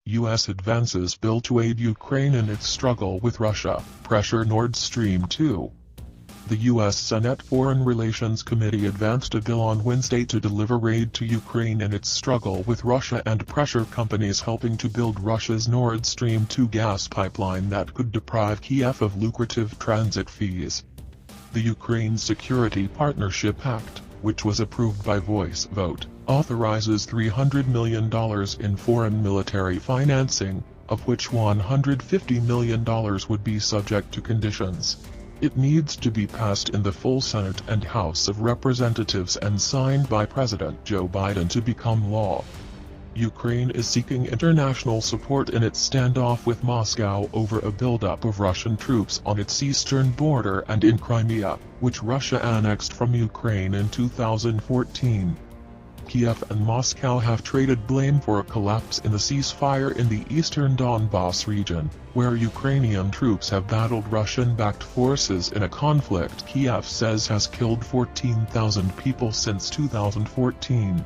U.S. advances bill to aid Ukraine in its struggle with Russia, pressure Nord Stream 2. The U.S. Senate Foreign Relations Committee advanced a bill on Wednesday to deliver aid to Ukraine in its struggle with Russia and pressure companies helping to build Russia's Nord Stream 2 gas pipeline that could deprive Kiev of lucrative transit fees. The Ukraine Security Partnership Act, which was approved by voice vote, authorizes $300 million in foreign military financing, of which $150 million would be subject to conditions. It needs to be passed in the full Senate and House of Representatives and signed by President Joe Biden to become law. Ukraine is seeking international support in its standoff with Moscow over a buildup of Russian troops on its eastern border and in Crimea, which Russia annexed from Ukraine in 2014. Kiev and Moscow have traded blame for a collapse in the ceasefire in the eastern Donbas region, where Ukrainian troops have battled Russian-backed forces in a conflict Kiev says has killed 14,000 people since 2014.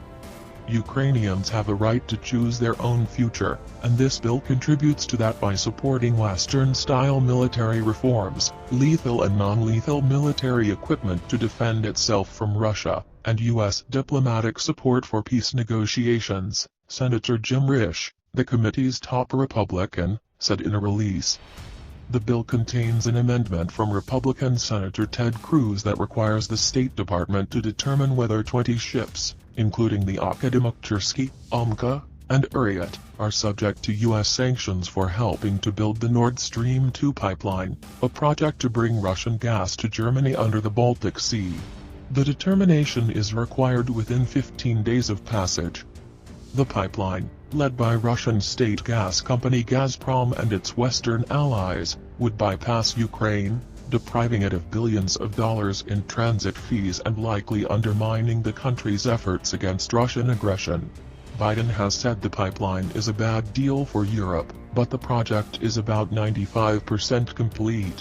Ukrainians have a right to choose their own future, and this bill contributes to that by supporting Western-style military reforms, lethal and non-lethal military equipment to defend itself from Russia, and U.S. diplomatic support for peace negotiations, Senator Jim Risch, the committee's top Republican, said in a release. The bill contains an amendment from Republican Senator Ted Cruz that requires the State Department to determine whether 20 ships, including the Akademik Umka, and Uriat, are subject to U.S. sanctions for helping to build the Nord Stream 2 pipeline, a project to bring Russian gas to Germany under the Baltic Sea. The determination is required within 15 days of passage. The pipeline, led by Russian state gas company Gazprom and its Western allies, would bypass Ukraine, depriving it of billions of dollars in transit fees and likely undermining the country's efforts against Russian aggression. Biden has said the pipeline is a bad deal for Europe, but the project is about 95% complete.